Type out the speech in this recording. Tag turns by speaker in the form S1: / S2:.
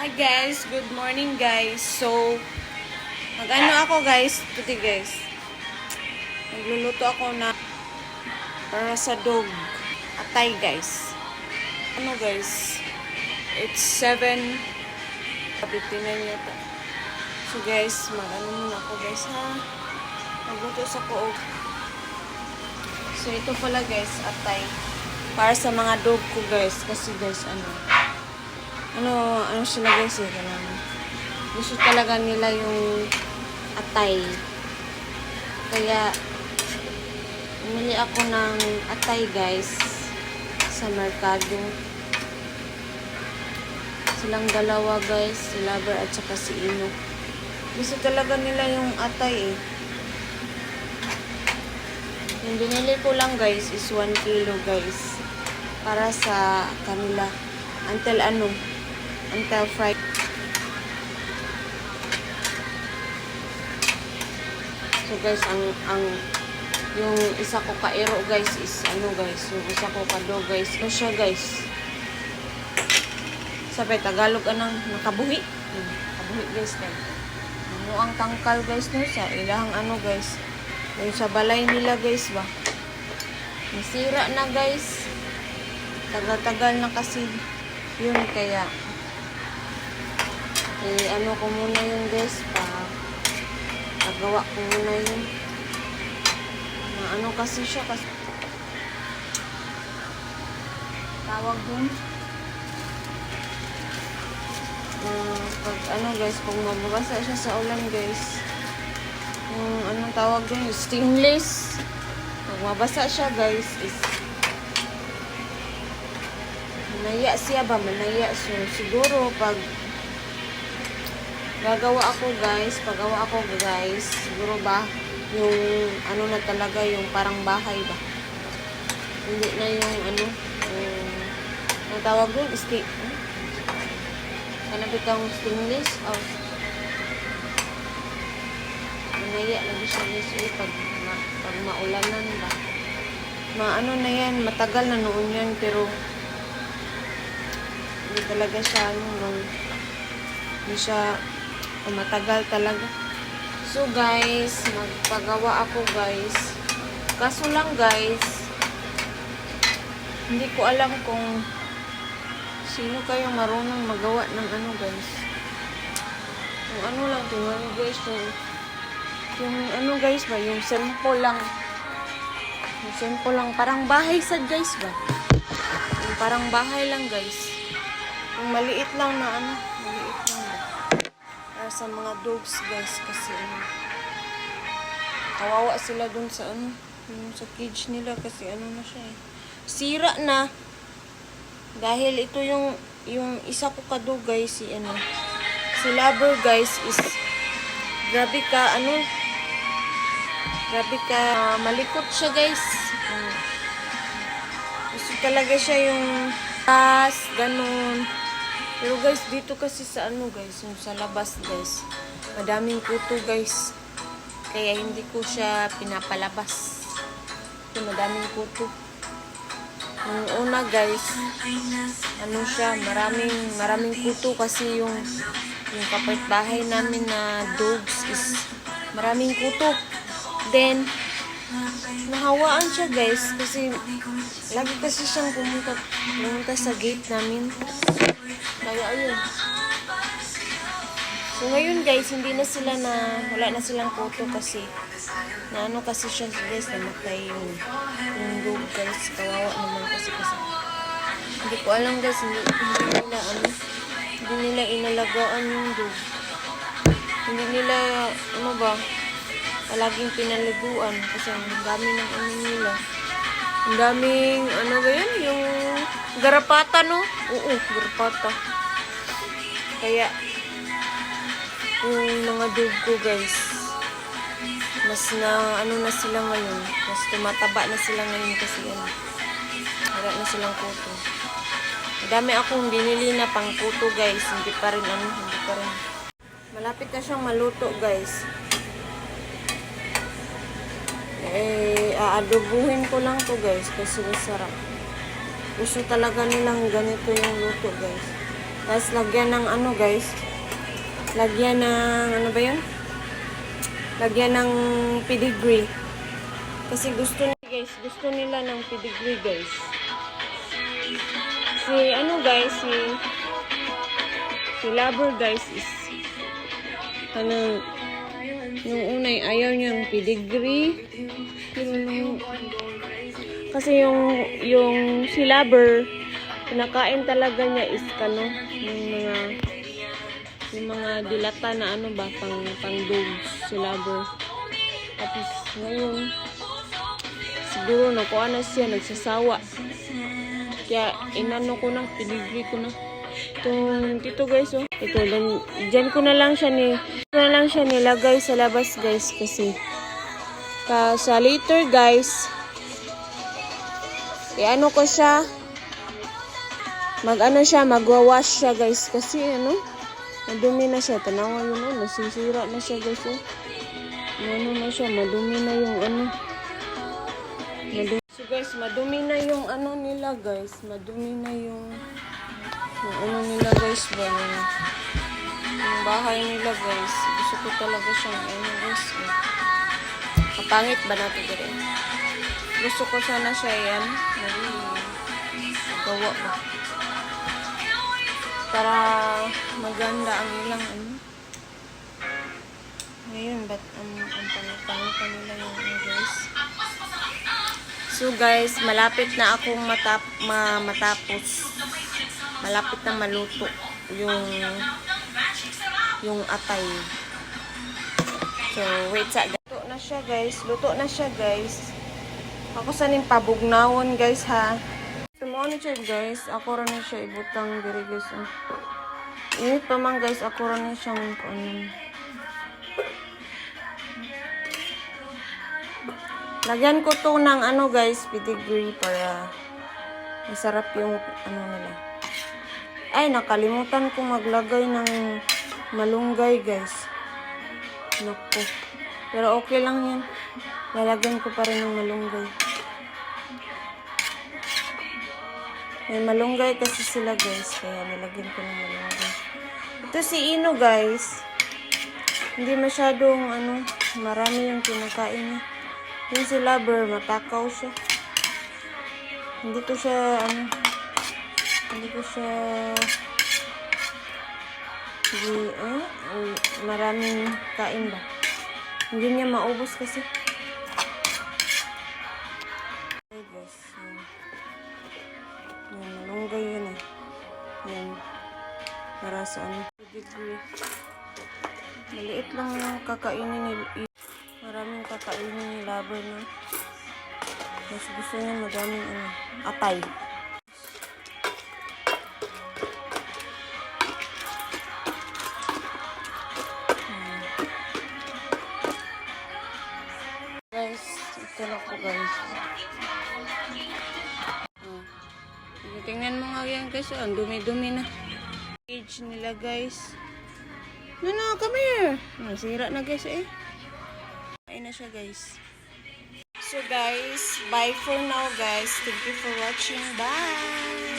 S1: Hi guys, good morning guys. So, mag-ano ako guys, today guys. Nagluluto ako na para sa dog. Atay guys. Ano guys, it's 7:59 yata. So guys, mag-ano muna ako guys ha. Magluto sa koog. So ito pala guys, atay. Para sa mga dog ko guys. Kasi guys, ano sila guys eh. Gusto talaga nila yung atay. Kaya, umili ako ng atay guys sa merkado. Silang dalawa guys, si Lover at saka si Ino. Gusto talaga nila yung atay eh. Yung binili ko lang guys is 1 kilo guys. Para sa kanila. Until fried. So guys, yung isa ko kairo guys is guys, yung isa ko kado guys. Ano siya guys? Sabi Tagalog nakabuhi. Nakabuhi guys guys. Ano ang tangkal guys no sa ilahang guys. Yung sa balay nila guys ba. Nasira na guys. Tagal-tagal na kasi yun kaya ko muna yun guys pagawa ko muna yun na kasi siya kasi tawag dun pag guys pag mababasa siya sa ulan guys yung tawag dun stainless pag mabasa siya guys is manaya siya ba manaya so siguro pag pagawa ako guys, siguro ba yung na talaga yung parang bahay ba. Hindi na yung natawag doon, kanapitang stainless. Manaya lagi siya guys pag maulanan ba. Na yan, matagal na noon yan pero hindi talaga siya hindi siya matagal talaga. So guys, magpagawa ako guys. Kaso lang guys, hindi ko alam kung sino kayo marunong magawa ng guys. Yung lang tingnan guys, yung guys ba, yung simple lang. Yung simple lang, parang bahay sad guys ba. Yung parang bahay lang guys. Yung maliit lang na maliit lang ba. Para sa mga dogs guys kasi kawawa sila dun sa yung sa cage nila kasi na siya eh. Sira na dahil ito yung isa ko ka dog guys si Lover guys is grabe ka malikot siya guys. Gusto talaga siya yung ganun. Pero guys, dito kasi sa guys, yung sa labas guys, madaming kuto guys. Kaya hindi ko siya pinapalabas. Kasi madaming kuto. Yung una guys, siya, maraming kuto kasi yung kapitbahay namin na dogs is maraming kuto. Then, nahawaan siya guys kasi lagi kasi siyang pumunta sa gate namin. Kaya ayun. So ngayon guys, wala na silang kuto kasi kasi siya guys, namatay yung dog guys. Kawawa naman kasi hindi ko alam guys, hindi nila inalagaan yung dog. Hindi nila palaging pinaliguan kasi ang dami ng nila. Ang daming ba yan? Yung garapata no? Oo, garapata. Kaya yung mga dog ko guys mas na sila ngayon. Mas tumataba na sila ngayon kasi wala na silang kuto. Madami akong binili na pang kuto guys. Hindi pa rin. Malapit na siyang maluto guys. Aadobuhin ko lang to guys kasi masarap. Gusto talaga nilang ganito yung luto guys. Tapos lagyan ng ano guys. Lagyan ng, ano ba yun? Lagyan ng pedigree. Kasi gusto nila guys, gusto nila ng pedigree guys. Si Lover guys is, ano, nung unay ayaw niyang pedigree. Kasi yung si Lover, pinakain talaga niya is yung mga dilata na ano ba, pang dogs, si Lover. Tapos ngayon, siguro nakuha na siya, nagsasawa. Kaya inano ko na, pedigree ko na. Ito guys, oh. Ito, dyan ko na lang siya nilagay sa labas guys kasi sa later guys, ano ko siya, magwawash siya guys kasi ano, madumi na siya. Tanawa yun, oh, nasisira na siya guys, oh. Ano na siya, madumi na yung ano. So guys, madumi na yung ano nila guys, madumi na yung ano nila guys ba, yung bahay nila guys. Gusto ko talaga siyang ano guys, kapangit ba natin dire? Gusto ko sana siya yan magawa ba para maganda ang ilang ano. Ngayon ba't ang pangit nila yung ano guys. So guys, malapit na akong matapos. Malapit na maluto yung atay. So, wait sa luto na siya guys. Ako saning pabugnawon guys ha. Tumon siya guys. Ako rin siya ibutang diri guys. Init pa man guys, ako rin siyang lagyan ko to ng ano guys, pedigree para masarap yung ano nila. Ay, nakalimutan ko maglagay ng malunggay guys. Naku. Pero okay lang yan. Lalagyan ko pa rin ng malunggay. May malunggay kasi sila guys. Kaya nilagyan ko ng malunggay. Ito si Ino guys. Hindi masyadong ano, marami yung kinakain niya. Yung si Lover, matakaw siya. Hindi ko siya maraming kain ba. Hindi niya maubos kasi. Okay guys. Yan, malunggay yun eh. Yan. Para sa ano. Maliit lang yung kakainin ni maraming kakainin ni Lover na. Mas gusto niya madaming atay. Guys, ito lang po guys. Tingnan mo nga yan guys. Ang dumi-dumi na. Page nila guys. No, come here. Nasira na guys eh. Kain na siya guys. So guys, bye for now guys. Thank you for watching. Bye!